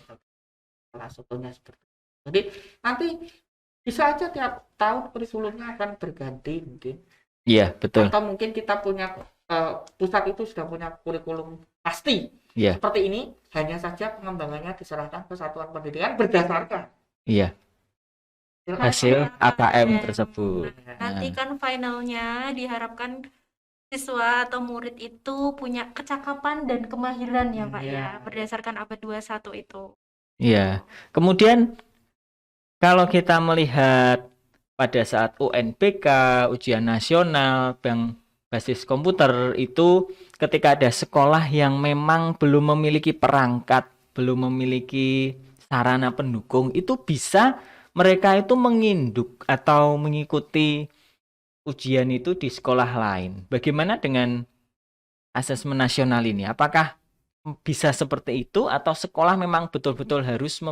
salah satunya seperti itu. Jadi nanti bisa aja tiap tahun kurikulumnya akan berganti mungkin. Iya, betul. Atau mungkin kita punya pusat itu sudah punya kurikulum pasti. Iya. Seperti ini, hanya saja pengembangannya diserahkan ke satuan pendidikan berdasarkan hasil AKM tersebut. Nanti kan finalnya diharapkan siswa atau murid itu punya kecakapan dan kemahiran ya Pak ya, berdasarkan abad 21 itu. Iya. Kemudian kalau kita melihat pada saat UNBK, ujian nasional, basis komputer itu ketika ada sekolah yang memang belum memiliki perangkat, belum memiliki sarana pendukung, itu bisa mereka itu menginduk atau mengikuti ujian itu di sekolah lain. Bagaimana dengan asesmen nasional ini? Apakah bisa seperti itu atau sekolah memang betul-betul harus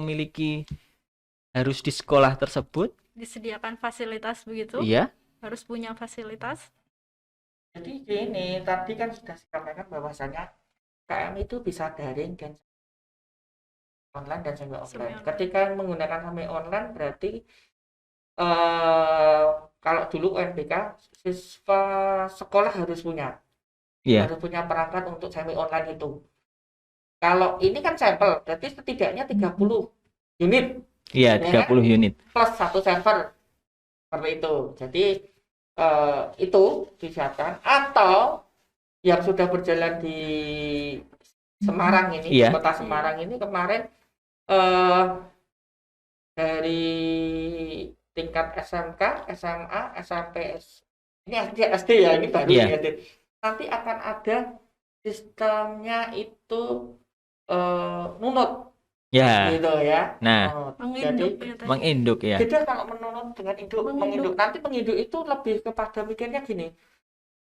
di sekolah tersebut disediakan fasilitas begitu? Iya. Harus punya fasilitas. Jadi gini, tadi kan sudah disampaikan bahwasanya KM itu bisa daring dan online dan semi offline. Ketika menggunakan semi online berarti kalau dulu UNBK siswa sekolah harus punya perangkat untuk semi online itu. Kalau ini kan sampel, berarti setidaknya 30 unit. Iya, 30 unit. Plus 1 server. Seperti itu. Jadi itu disiapkan, atau yang sudah berjalan di Semarang ini, di kota Semarang ini kemarin dari tingkat SMK, SMA, SMP, ini SD ya, ini baru nanti akan ada sistemnya itu nunut. Ya. Gitu ya. Nah, menginduk ya. Beda kalau menunut dengan menginduk. Nanti menginduk itu lebih kepada mikirnya gini.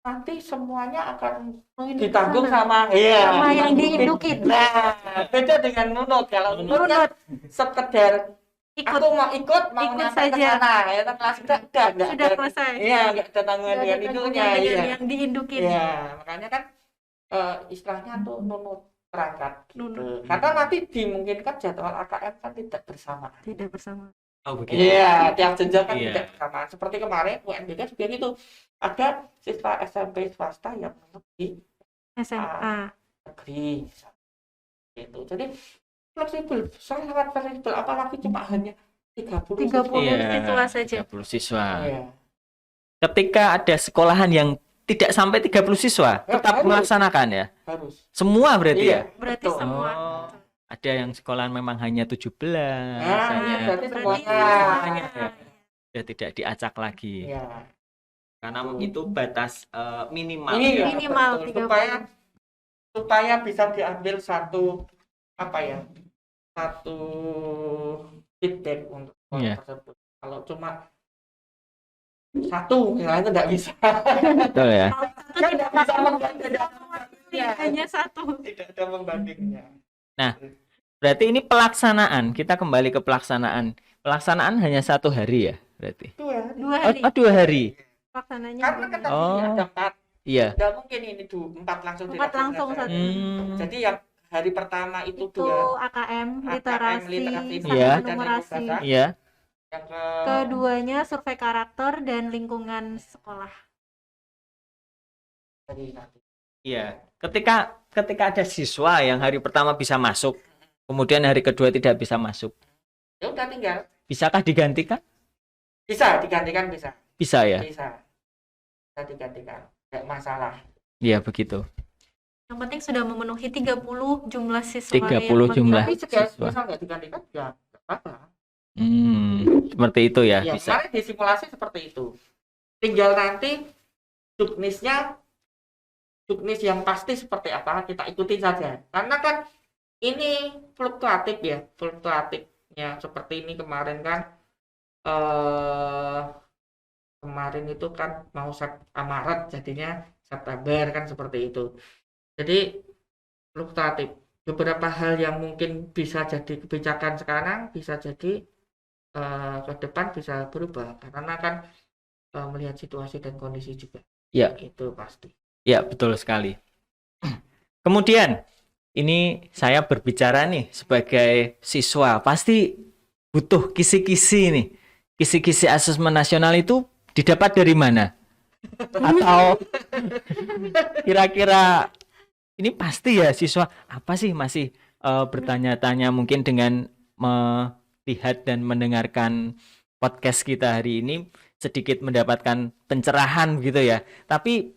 Nanti semuanya akan ditanggung sama yang diindukin. Nah, beda dengan nunut. Kalau nunut kan sekedar aku mau ikut nyampe ke sana, ya kelas udah selesai. Iya, enggak ada tanggungan dengan induknya, yang diindukin. Iya, makanya kan istilahnya tuh nunut perangkat gitu. Karena nanti dimungkinkan jadwal AKM kan tidak bersama. Oh begitu. Iya, tiap jenjang kan tidak bersama. Seperti kemarin UNBK juga gitu. Ada siswa SMP swasta yang masuk di SMA negeri gitu. Jadi fleksibel, sangat fleksibel, apalagi cuma hanya 30 siswa saja. 30 siswa. Iya. Ketika ada sekolahan yang tidak sampai 30 siswa, tetap melaksanakan ya? Harus. Semua berarti ya? Berarti semua. Ada yang sekolahan memang hanya 17. Berarti semuanya ya tidak diacak lagi. Ya. Karena itu batas minimal. Minimal 30. Supaya bisa diambil satu feedback untuk tersebut. Kalau cuma satu, yang lain tidak bisa. Betul ya. Tidak bisa membandingnya. Hanya satu. Tidak ada membandingnya. Nah, berarti ini pelaksanaan. Kita kembali ke pelaksanaan. Pelaksanaan hanya 1 hari ya, berarti. 2 hari. 2 hari. Pelaksananya. Karena kan tadi ada 4. Iya. Tidak mungkin ini 4 langsung. 4 langsung satu. Jadi yang hari pertama itu AKM, literasi, dan numerasi. Iya. Yang keduanya survei karakter dan lingkungan sekolah. Iya. Ketika ada siswa yang hari pertama bisa masuk, kemudian hari kedua tidak bisa masuk, ya udah tinggal. Bisakah digantikan? Bisa digantikan, bisa. Bisa ya. Bisa digantikan, tidak masalah. Iya begitu. Yang penting sudah memenuhi 30 jumlah siswa. 30 jumlah siswa. Bisa nggak digantikan ya apa? Seperti itu ya, bisa. Kemarin di simulasi seperti itu. Tinggal nanti juknis yang pasti seperti apa kita ikuti saja. Karena kan ini fluktuatifnya seperti ini kemarin kan. Kemarin itu kan mau Maret jadinya September kan seperti itu. Jadi fluktuatif. Beberapa hal yang mungkin bisa jadi kebijakan sekarang bisa jadi ke depan bisa berubah karena kan melihat situasi dan kondisi juga. Ya, itu pasti. Ya, betul sekali. Kemudian ini saya berbicara nih sebagai siswa, pasti butuh kisi-kisi nih. Kisi-kisi asesmen nasional itu didapat dari mana? Atau kira-kira ini pasti ya siswa apa sih masih bertanya-tanya mungkin dengan melihat dan mendengarkan podcast kita hari ini sedikit mendapatkan pencerahan gitu ya. Tapi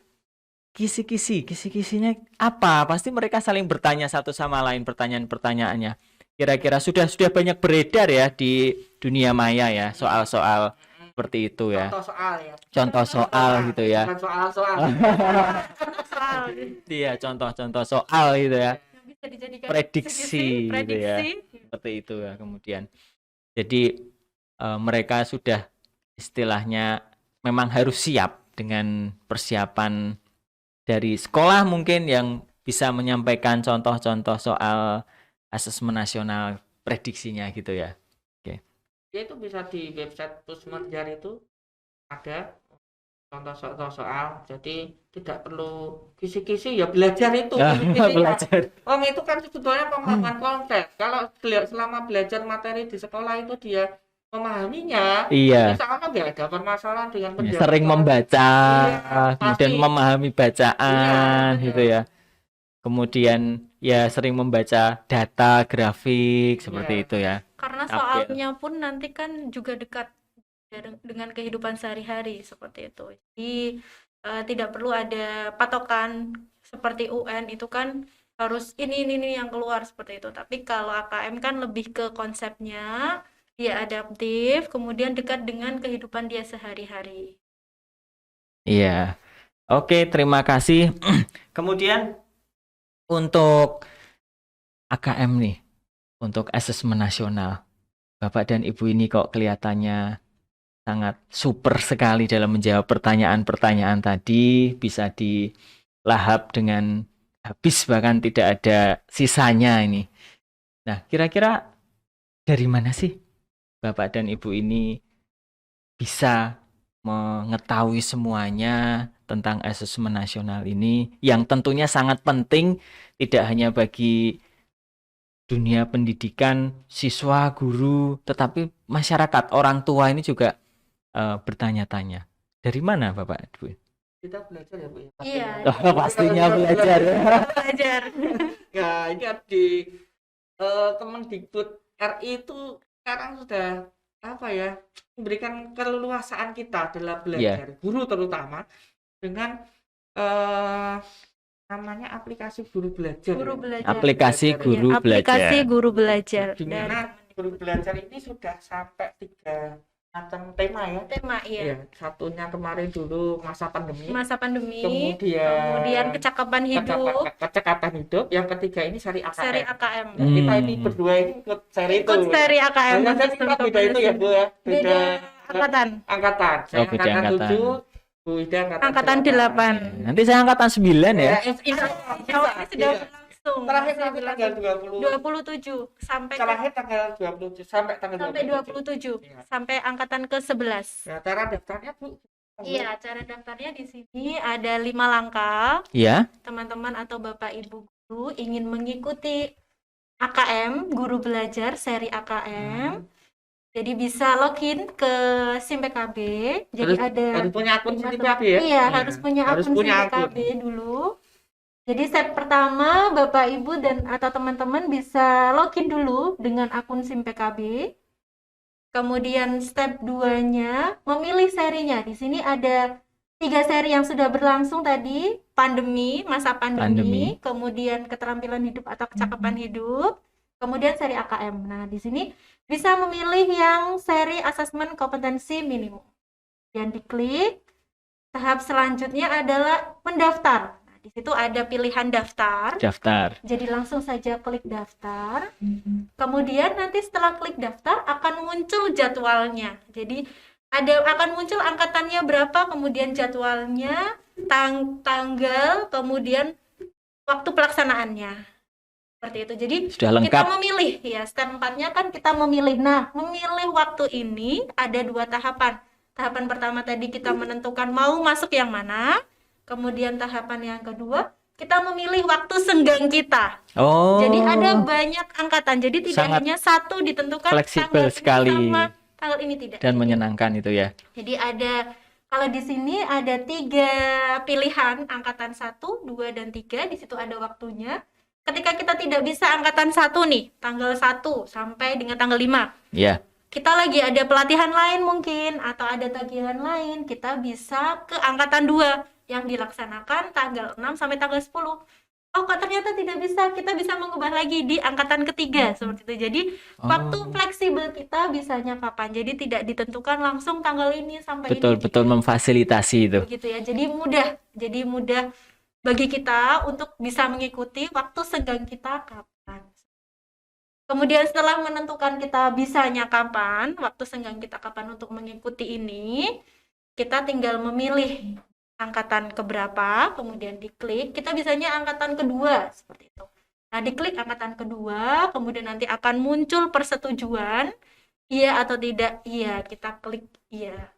kisi-kisinya apa? Pasti mereka saling bertanya satu sama lain pertanyaan-pertanyaannya. Kira-kira sudah banyak beredar ya di dunia maya ya soal-soal Seperti itu ya. Contoh soal ya. Contoh soal gitu ya. Bukan soal-soal. Iya, contoh-contoh soal gitu ya. Bisa dijadikan Prediksi gitu ya. Seperti itu ya kemudian. Jadi mereka sudah istilahnya memang harus siap dengan persiapan dari sekolah mungkin yang bisa menyampaikan contoh-contoh soal asesmen nasional prediksinya gitu ya. Oke. Ya itu bisa di website Pusmerjar itu ada contoh soal. Jadi tidak perlu kisi-kisi ya belajar itu. Belajar. Itu kan sebetulnya pemahaman konsep. Kalau selama belajar materi di sekolah itu dia memahaminya, misalnya nggak ada permasalahan dengan penjelasan. Sering membaca, kemudian memahami bacaan gitu ya. Kemudian ya sering membaca data, grafik seperti itu ya. Karena soalnya pun nanti kan juga dekat dengan kehidupan sehari-hari seperti itu. Jadi tidak perlu ada patokan seperti UN itu kan harus ini yang keluar seperti itu. Tapi kalau AKM kan lebih ke konsepnya, dia adaptif, kemudian dekat dengan kehidupan dia sehari-hari. Iya. Oke, terima kasih. Kemudian untuk AKM nih, untuk asesmen nasional, Bapak dan Ibu ini kok kelihatannya sangat super sekali dalam menjawab pertanyaan-pertanyaan tadi, bisa dilahap dengan habis bahkan tidak ada sisanya ini. Nah, kira-kira dari mana sih Bapak dan Ibu ini bisa mengetahui semuanya tentang asesmen nasional ini yang tentunya sangat penting tidak hanya bagi dunia pendidikan, siswa, guru, tetapi masyarakat, orang tua ini juga bertanya-tanya. Dari mana Bapak Ibu? Kita belajar ya Bu ya. Iya. Pastinya belajar. Belajar. Ya, ini di Kemendikbud RI itu sekarang sudah memberikan keleluasaan kita dalam belajar, guru terutama dengan namanya aplikasi guru belajar. Aplikasi guru belajar. Di mana guru belajar ini sudah sampai 3 macam tema ya. Iya. Satunya kemarin dulu masa pandemi. Kemudian kecakapan hidup. Yang ketiga ini seri AKM. Nah, kita ini berdua ini ikut seri itu. Ikut seri AKM. Kita beda itu ya Bu ya. Beda angkatan. Saya angkatan 7, Bu Ida angkatan 8. Nanti saya angkatan 9 ya. Ini sudah berlangsung. Terakhir tanggal 27 sampai tanggal 27 sampai tanggal 27 sampai angkatan ke-11. Nah, cara daftarnya Bu? Iya, cara daftarnya di sini ada 5 langkah. Iya. Teman-teman atau Bapak Ibu guru ingin mengikuti AKM, guru belajar seri AKM. Jadi bisa login ke SIM PKB. Jadi harus punya akun SIM PKB ya? Iya, harus punya akun SIM PKB dulu. Jadi step pertama Bapak Ibu dan atau teman-teman bisa login dulu dengan akun SIM PKB. Kemudian step 2-nya memilih serinya. Di sini ada 3 seri yang sudah berlangsung tadi, masa pandemi, kemudian keterampilan hidup atau kecakapan hidup, kemudian seri AKM. Nah, di sini bisa memilih yang seri asesmen kompetensi minimum. Dan diklik. Tahap selanjutnya adalah mendaftar. Nah, di situ ada pilihan daftar. Jadi langsung saja klik daftar. Kemudian nanti setelah klik daftar akan muncul jadwalnya. Jadi akan muncul angkatannya berapa, kemudian jadwalnya, tanggal, kemudian waktu pelaksanaannya. Seperti itu. Jadi kita memilih ya, step 4-nya kan kita memilih. Nah, memilih waktu ini ada 2 tahapan. Tahapan pertama tadi kita menentukan mau masuk yang mana. Kemudian tahapan yang kedua, kita memilih waktu senggang kita. Jadi ada banyak angkatan. Jadi tidak hanya satu ditentukan fleksibel sekali. Tanggal ini tidak. Dan menyenangkan itu ya. Jadi kalau di sini ada 3 pilihan, angkatan 1, 2, dan 3. Di situ ada waktunya. Ketika kita tidak bisa angkatan 1 nih, tanggal 1 sampai dengan tanggal 5. Iya. Kita lagi ada pelatihan lain mungkin, atau ada tagihan lain, kita bisa ke angkatan 2 yang dilaksanakan tanggal 6 sampai tanggal 10. oh kok ternyata tidak bisa, kita bisa mengubah lagi di angkatan ketiga seperti itu. Jadi waktu fleksibel kita bisanya kapan, jadi tidak ditentukan langsung tanggal ini sampai ini. Betul memfasilitasi itu begitu ya, jadi mudah bagi kita untuk bisa mengikuti waktu senggang kita kapan. Kemudian setelah menentukan kita bisanya kapan, waktu senggang kita kapan untuk mengikuti ini, kita tinggal memilih angkatan keberapa, kemudian diklik, kita bisanya angkatan kedua seperti itu. Nah, diklik angkatan kedua, kemudian nanti akan muncul persetujuan, iya atau tidak, iya, kita klik iya.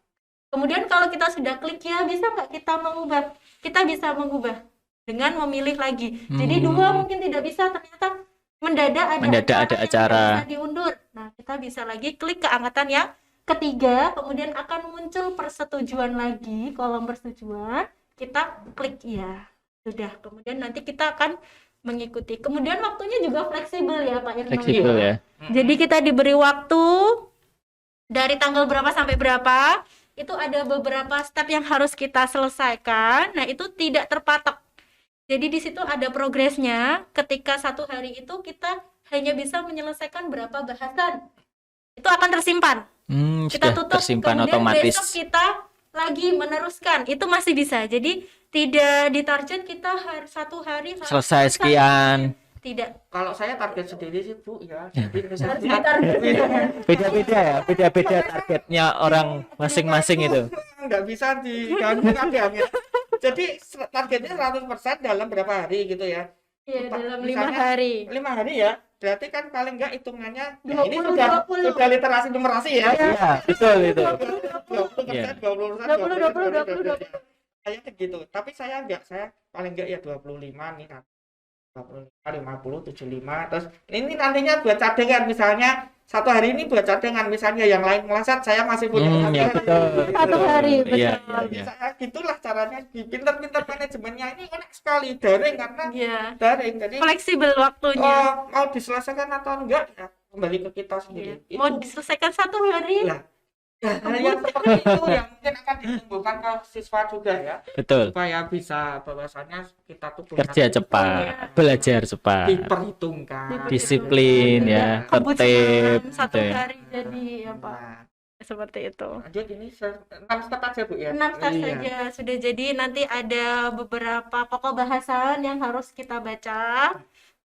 Kemudian kalau kita sudah klik ya, bisa nggak kita mengubah? Kita bisa mengubah dengan memilih lagi. Jadi 2 mungkin tidak bisa, ternyata mendadak ada acara yang bisa diundur. Nah, kita bisa lagi klik ke angkatan yang ketiga, kemudian akan muncul persetujuan lagi, kolom persetujuan, kita klik ya, sudah. Kemudian nanti kita akan mengikuti. Kemudian waktunya juga fleksibel ya Pak Irno. Fleksibel ya. Jadi kita diberi waktu dari tanggal berapa sampai berapa, itu ada beberapa step yang harus kita selesaikan. Nah, itu tidak terpatok. Jadi di situ ada progresnya. Ketika 1 hari itu kita hanya bisa menyelesaikan berapa bahasan, itu akan tersimpan. Kita tutup, tersimpan kemudian otomatis. Besok kita lagi meneruskan, itu masih bisa. Jadi tidak ditarget kita 1 hari selesai sekian. Tidak. Kalau saya target sendiri sih Bu ya. Beda-beda targetnya orang masing-masing itu. Nggak bisa diganggu ya. Jadi targetnya 100% dalam berapa hari gitu ya? Iya, dalam 5 hari. 5 hari ya. Berarti kan paling enggak hitungannya 20, ini sudah literasi numerasi ya. Iya, betul itu. 20%. Kayak gitu. Tapi saya paling enggak ya 25 nih. 25, 50, 75. Terus ini nantinya buat cadangan, misalnya 1 hari ini buat cadangan, misalnya yang lain meleset saya masih punya ya, betul. 1 hari, betul. Iya. Saya gitulah caranya, pinter-pinter manajemennya ini enak sekali, daring karena daring, jadi fleksibel waktunya. Mau diselesaikan atau enggak ya kembali ke kita sendiri. Mau diselesaikan 1 hari lah. Yang seperti itu yang mungkin akan ditumbuhkan ke siswa juga ya. Betul. Supaya bisa bahwasanya kita tuh kerja cepat, belajar cepat, diperhitungkan, disiplin ya, tertib. 1 hari jadi apa? Seperti itu. Lanjut, ini 6 step aja Bu ya. 6 step saja sudah. Jadi nanti ada beberapa pokok bahasan yang harus kita baca.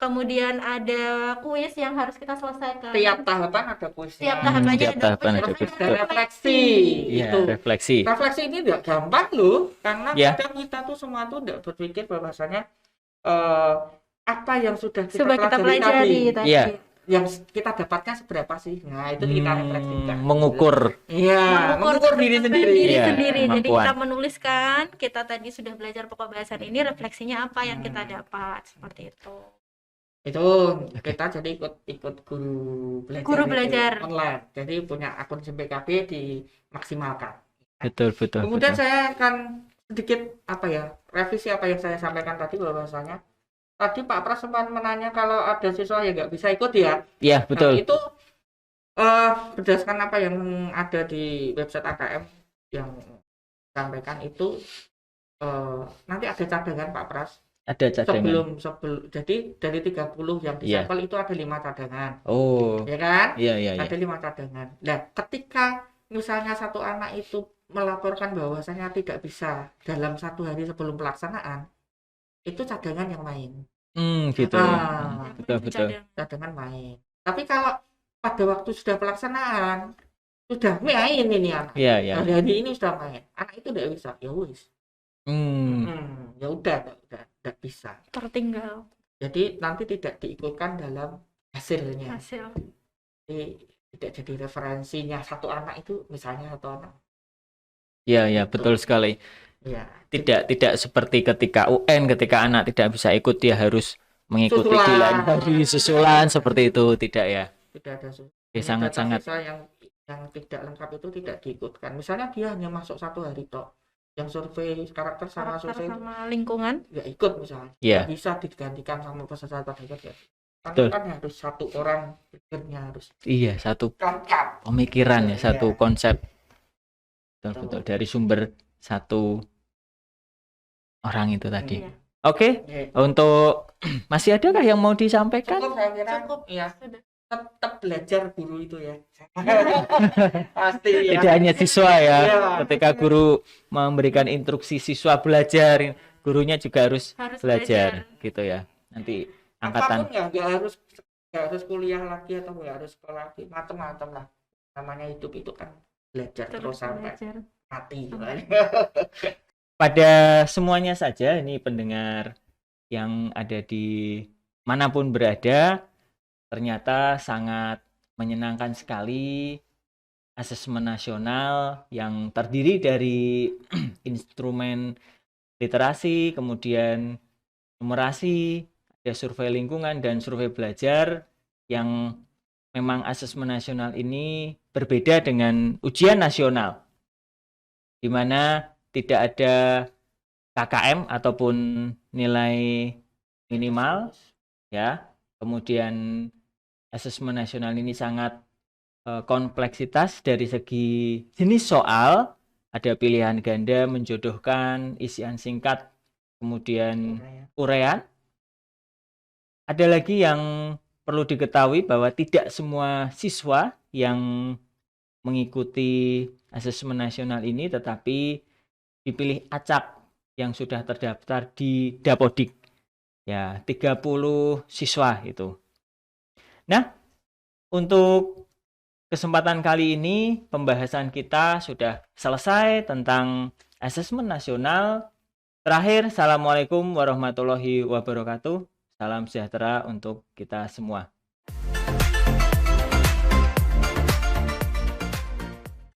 Kemudian ada kuis yang harus kita selesaikan. Tiap tahapan ada kuisnya. Tiap tahapannya ada kuis. Refleksi. Iya, refleksi. Refleksi ini enggak gampang loh, karena kadang kita tuh semua tuh enggak berpikir bahwasanya apa yang sudah kita pelajari tadi. Iya. Yang kita dapatnya seberapa sih? Nah, itu kita refleksikan. Mengukur. Iya, mengukur diri sendiri. Jadi kita menuliskan, kita tadi sudah belajar pokok bahasan ini, refleksinya apa yang kita dapat, seperti itu. Itu kita jadi ikut guru belajar online, jadi punya akun SIMPKB dimaksimalkan. Betul. Kemudian saya akan sedikit revisi apa yang saya sampaikan tadi, bahwasanya tadi Pak Pras sempat menanya kalau ada siswa yang nggak bisa ikut ya. Iya, betul. Nah, itu berdasarkan apa yang ada di website AKM yang sampaikan itu, nanti ada cadangan Pak Pras. Ada cadangan. Sebelum jadi dari 30 yang disampel itu ada 5 cadangan. Oh. Ya kan? Iya. Ada 5 cadangan. Nah, ketika misalnya satu anak itu melaporkan bahwasanya tidak bisa dalam 1 hari sebelum pelaksanaan, itu cadangan yang main. Gitu. Betul. Cadangan main. Tapi kalau pada waktu sudah pelaksanaan sudah main ini anak. Iya. Hari ini sudah main. Anak itu tidak bisa. Ya wis. Ya udah tidak bisa, tertinggal. Jadi nanti tidak diikutkan dalam hasilnya. Jadi tidak jadi referensinya satu anak itu, misalnya satu anak. Iya, betul sekali. Ya. Tidak seperti ketika UN, ketika anak tidak bisa ikut dia harus mengikuti di lain hari susulan seperti itu, tidak ya? Tidak ada. Sangat-sangat. Yang tidak lengkap itu tidak diikutkan. Misalnya dia hanya masuk 1 hari tok. Yang survei karakter sama sosial sama lingkungan nggak ikut misalnya, bisa digantikan sama peserta terdekat ya. Kan harus 1 orang pikirnya harus satu pemikiran ya, satu konsep. Betul dari sumber 1 orang itu tadi. Oke, untuk masih adakah yang mau disampaikan? Cukup, saya kira. Cukup. Ya. Tetap belajar guru itu ya. Pasti ya. Tidak hanya siswa ya. Ketika guru memberikan instruksi siswa belajar, gurunya juga harus belajar gitu ya. Nanti angkatan. Apapun ya, nggak harus kuliah lagi atau nggak harus sekolah lagi, macam-macam lah. Namanya hidup itu kan belajar terus sampai mati. Pada semuanya saja ini pendengar yang ada di manapun berada, ternyata sangat menyenangkan sekali asesmen nasional yang terdiri dari instrumen literasi, kemudian numerasi, ada survei lingkungan dan survei belajar yang memang asesmen nasional ini berbeda dengan ujian nasional, di mana tidak ada KKM ataupun nilai minimal ya. Kemudian asesmen nasional ini sangat kompleksitas dari segi jenis soal, ada pilihan ganda, menjodohkan, isian singkat, kemudian uraian. Ada lagi yang perlu diketahui bahwa tidak semua siswa yang mengikuti asesmen nasional ini tetapi dipilih acak yang sudah terdaftar di Dapodik. Ya, 30 siswa itu. Nah, untuk kesempatan kali ini pembahasan kita sudah selesai tentang asesmen nasional. Terakhir, Assalamualaikum warahmatullahi wabarakatuh. Salam sejahtera untuk kita semua.